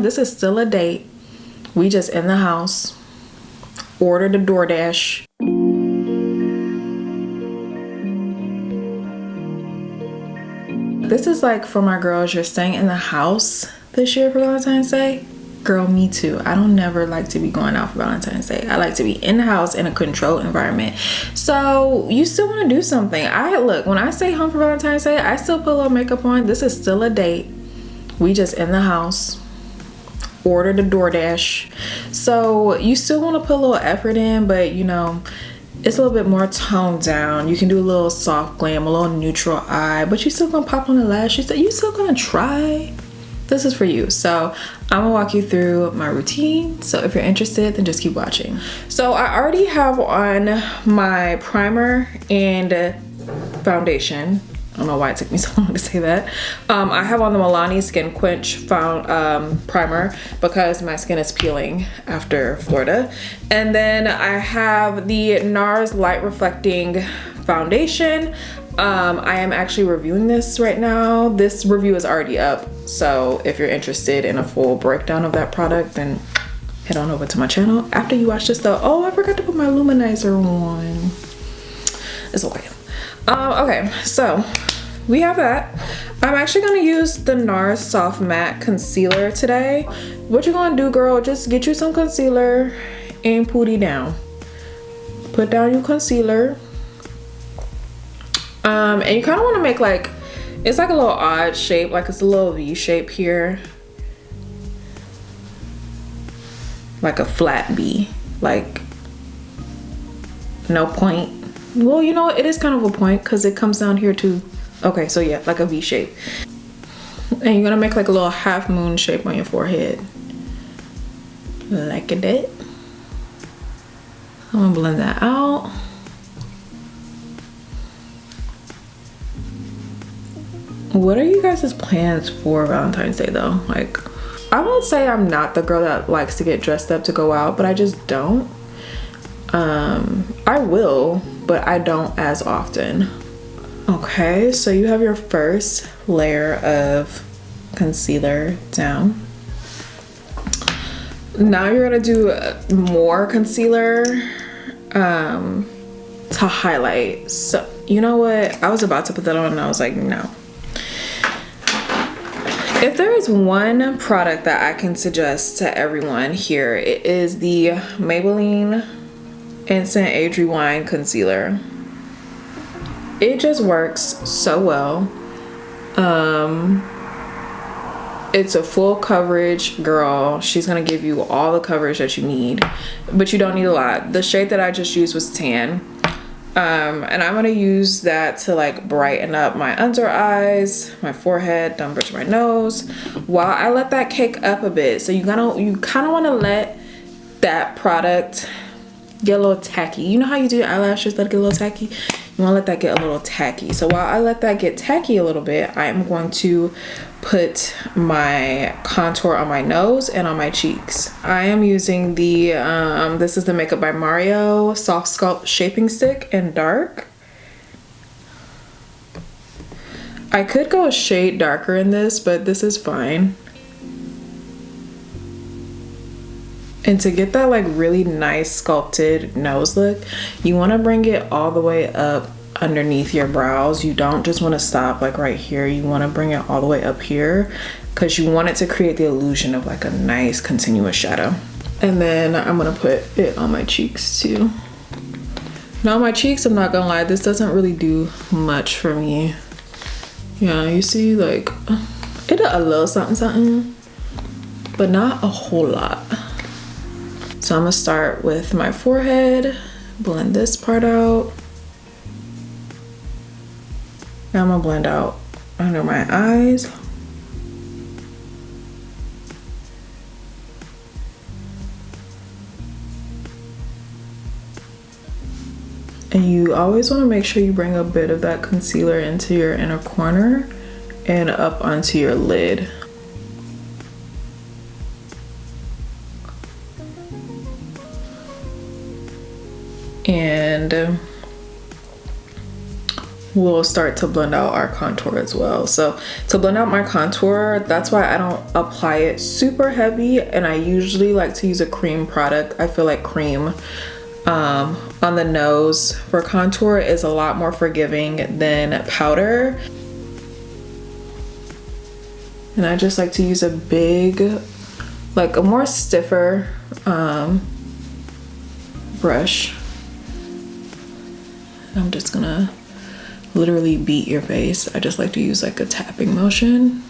This is still a date. We just in the house. Ordered a DoorDash. This is like for my girls, you're staying in the house this year for Valentine's Day. Girl, me too. I don't never like to be going out for Valentine's Day. I like to be in the house in a controlled environment. So you still want to do something. Look, when I stay home for Valentine's Day, I still put a little makeup on. This is still a date. We just in the house. Ordered a DoorDash. So you still want to put a little effort in, but you know, it's a little bit more toned down. You can do a little soft glam, a little neutral eye, but you still gonna pop on the lashes. You still gonna try. This is for you. So I'm gonna walk you through my routine. So if you're interested, then just keep watching. So I already have on my primer and foundation. I don't know why it took me so long to say that. I have on the Milani Skin Quench primer because my skin is peeling after Florida. And then I have the NARS Light Reflecting Foundation. I am actually reviewing this right now. This review is already up. So if you're interested in a full breakdown of that product, then head on over to my channel after you watch this though. Oh, I forgot to put my luminizer on. It's okay. Okay, so we have that. I'm actually gonna use the NARS Soft Matte Concealer today. What you gonna do, girl, just get you some concealer and put it down. Put down your concealer. And you kind of want to make like, it's like a little odd shape, like it's a little V shape here. Like a flat V, like no point. Well, you know, it is kind of a point because it comes down here too. Okay, so yeah, like a V shape. And you're gonna make like a little half moon shape on your forehead. Like that. I'm gonna blend that out. What are you guys' plans for Valentine's Day though? Like, I won't say I'm not the girl that likes to get dressed up to go out, but I just don't. I will, but I don't as often. Okay, so you have your first layer of concealer down. Now you're gonna do more concealer to highlight. So you know what? I was about to put that on and I was like, no. If there is one product that I can suggest to everyone here, it is the Maybelline Instant Age Rewind Concealer. It just works so well. It's a full coverage girl. She's gonna give you all the coverage that you need, but you don't need a lot. The shade that I just used was tan. And I'm gonna use that to like brighten up my under eyes, my forehead, down bridge my nose, while I let that cake up a bit. So you kind of want to let that product get a little tacky. You know how you do your eyelashes, let it get a little tacky? You want to let that get a little tacky. So while I let that get tacky a little bit, I'm going to put my contour on my nose and on my cheeks. I am using the this is the Makeup by Mario Soft Sculpt Shaping Stick in dark. I could go a shade darker in this, but this is fine. And to get that like really nice sculpted nose look, you want to bring it all the way up underneath your brows. You don't just want to stop like right here. You want to bring it all the way up here because you want it to create the illusion of like a nice continuous shadow. And then I'm gonna put it on my cheeks too. Now my cheeks, I'm not gonna lie, this doesn't really do much for me. Yeah, you see, like it did a little something something, but not a whole lot. So I'm gonna start with my forehead, blend this part out. Now I'm gonna blend out under my eyes. And you always want to make sure you bring a bit of that concealer into your inner corner and up onto your lid. And will start to blend out our contour as well. So to blend out my contour, that's why I don't apply it super heavy, and I usually like to use a cream product. I feel like cream on the nose for contour is a lot more forgiving than powder. And I just like to use a big, like a more stiffer brush. I'm just gonna literally beat your face. I just like to use like a tapping motion.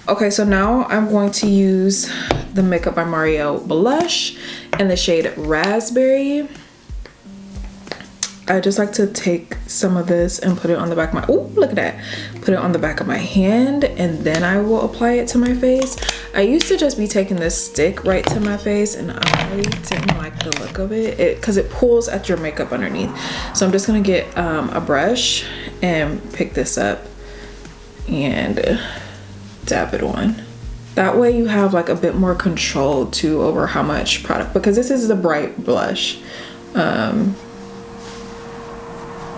Okay, so now I'm going to use the Makeup by Mario blush in the shade Raspberry. I just like to take some of this and put it on the back of my, oh, look at that. Put it on the back of my hand, and then I will apply it to my face. I used to just be taking this stick right to my face, and I didn't like the look of it because it pulls at your makeup underneath. So I'm just gonna get a brush and pick this up and dab it on. That way you have like a bit more control too over how much product, because this is the bright blush.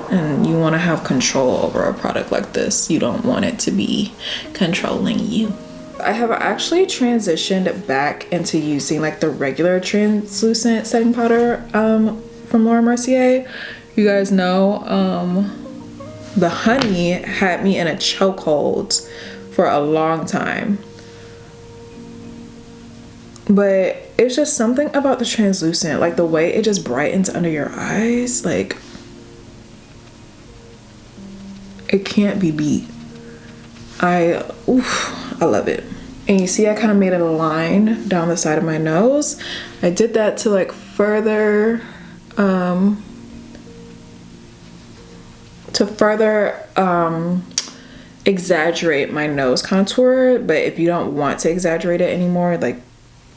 And you want to have control over a product like this. You don't want it to be controlling you. I have actually transitioned back into using like the regular translucent setting powder from Laura Mercier. You guys know the honey had me in a chokehold for a long time. But it's just something about the translucent, like the way it just brightens under your eyes, like it can't be beat. I love it. And you see I kind of made a line down the side of my nose. I did that to like further exaggerate my nose contour. But if you don't want to exaggerate it anymore, like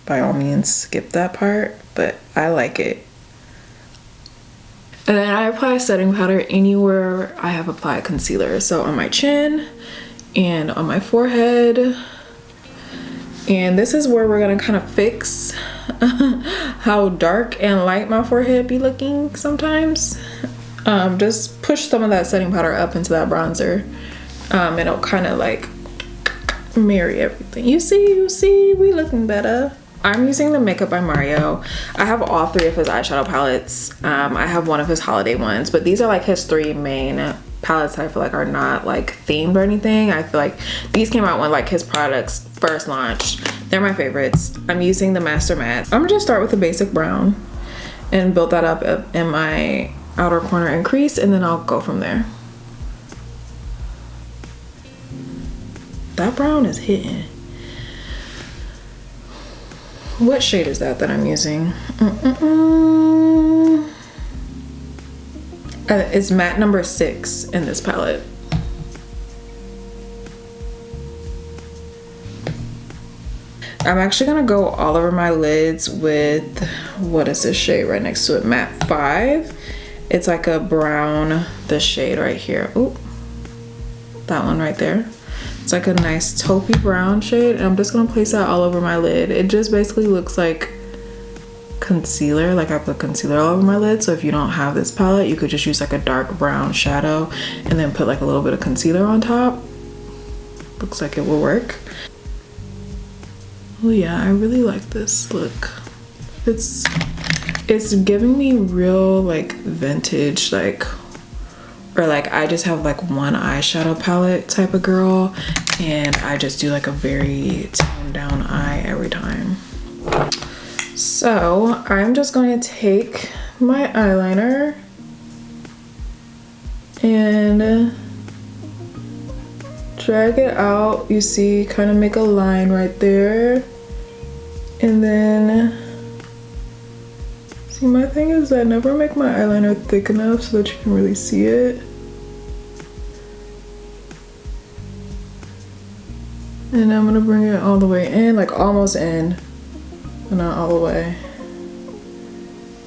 by all means skip that part, but I like it. And then I apply setting powder anywhere I have applied concealer. So on my chin and on my forehead. And this is where we're gonna kind of fix how dark and light my forehead be looking sometimes. Just push some of that setting powder up into that bronzer. It'll kind of like marry everything. You see, we looking better. I'm using the Makeup by Mario. I have all three of his eyeshadow palettes. I have one of his holiday ones, but these are like his three main palettes I feel like are not like themed or anything. I feel like these came out when like his products first launched. They're my favorites. I'm using the Master Matte. I'm gonna just start with the basic brown and build that up in my outer corner and crease, and then I'll go from there. That brown is hitting. What shade is that I'm using? It's matte number 6 in this palette. I'm actually gonna go all over my lids with, what is this shade right next to it? Matte 5. It's like a brown, this shade right here. Ooh, that one right there. It's like a nice taupey brown shade, and I'm just gonna place that all over my lid. It just basically looks like concealer, like I put concealer all over my lid. So if you don't have this palette, you could just use like a dark brown shadow and then put like a little bit of concealer on top. Looks like it will work. Oh yeah, I really like this look. It's giving me real like vintage, like, or like I just have like one eyeshadow palette type of girl, and I just do like a very toned down eye every time. So I'm just going to take my eyeliner and drag it out. You see, kind of make a line right there, and then see, my thing is I never make my eyeliner thick enough so that you can really see it. And I'm gonna bring it all the way in, like almost in, but not all the way.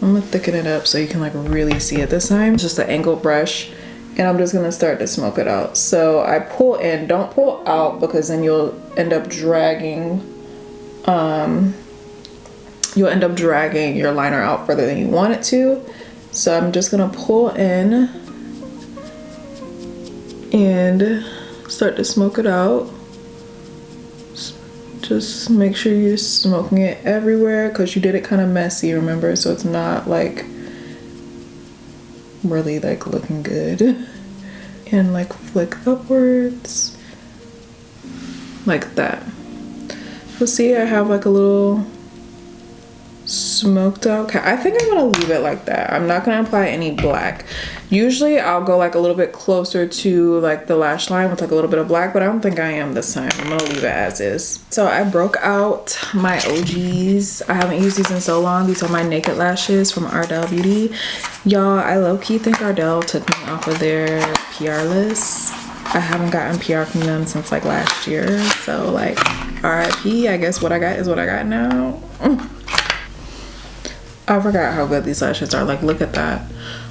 I'm gonna thicken it up so you can like really see it this time. Just an angled brush, and I'm just gonna start to smoke it out. So I pull in, don't pull out, because then you'll end up dragging your liner out further than you want it to. So I'm just gonna pull in and start to smoke it out. Just make sure you're smoking it everywhere because you did it kind of messy, remember? So it's not like really like looking good. And like flick upwards like that. So see, I have like a little smoked out. I think I'm gonna leave it like that. I'm not gonna apply any black. Usually I'll go like a little bit closer to like the lash line with like a little bit of black, but I don't think I am this time. I'm gonna leave it as is. So I broke out my OGs. I haven't used these in so long. These are my naked lashes from Ardell Beauty. Y'all, I low-key think Ardell took me off of their PR list. I haven't gotten PR from them since like last year. So like RIP, I guess what I got is what I got now. I forgot how good these lashes are. Like, look at that.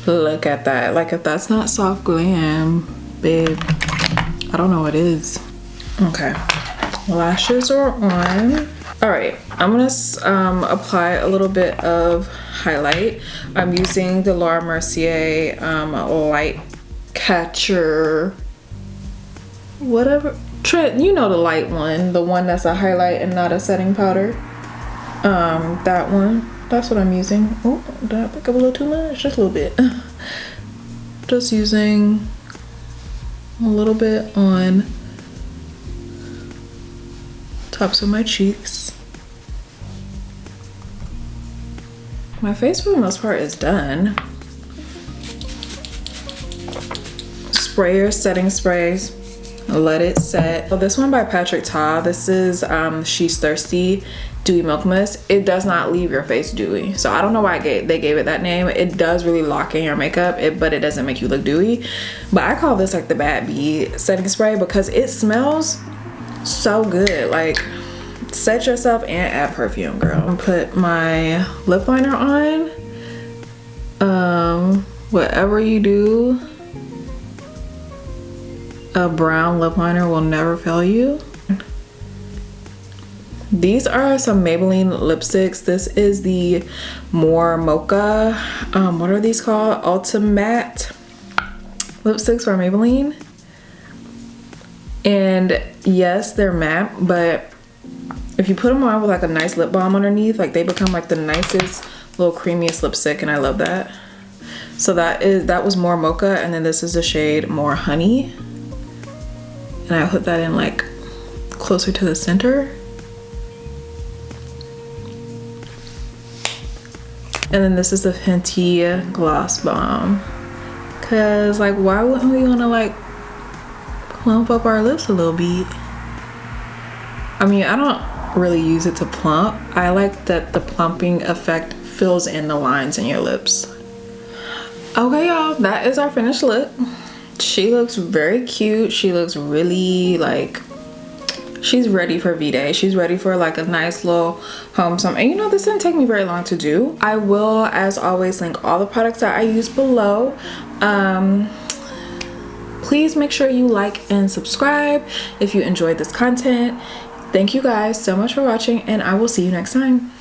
Look at that. Like, if that's not soft glam, babe, I don't know what is. Okay, lashes are on. All right, I'm gonna apply a little bit of highlight. I'm using the Laura Mercier light catcher, whatever. You know the light one, the one that's a highlight and not a setting powder. That one. That's what I'm using. Oh, did I pick up a little too much? Just a little bit. Just using a little bit on tops of my cheeks. My face for the most part is done. Sprayer, setting sprays. Let it set. So this one by Patrick Ta. This is She's Thirsty Dewy Milk Mist. It does not leave your face dewy, so I don't know why they gave it that name. It does really lock in your makeup, but it doesn't make you look dewy. But I call this like the Bad Bee setting spray because it smells so good. Like, set yourself and add perfume, girl. Put my lip liner on. Whatever you do, a brown lip liner will never fail you. These are some Maybelline lipsticks. This is the More Mocha, what are these called? Ultimate lipsticks from Maybelline. And yes, they're matte, but if you put them on with like a nice lip balm underneath, like they become like the nicest little creamiest lipstick, and I love that. So that was More Mocha, and then this is the shade More Honey. And I put that in like closer to the center. And then this is the Fenty Gloss Bomb. Cause like, why wouldn't we wanna like plump up our lips a little bit? I mean, I don't really use it to plump. I like that the plumping effect fills in the lines in your lips. Okay, y'all, that is our finished look. She looks very cute. She looks really like, she's ready for V-Day. She's ready for like a nice little home sum. And you know, this didn't take me very long to do. I will, as always, link all the products that I use below. Please make sure you like and subscribe if you enjoyed this content. Thank you guys so much for watching, and I will see you next time.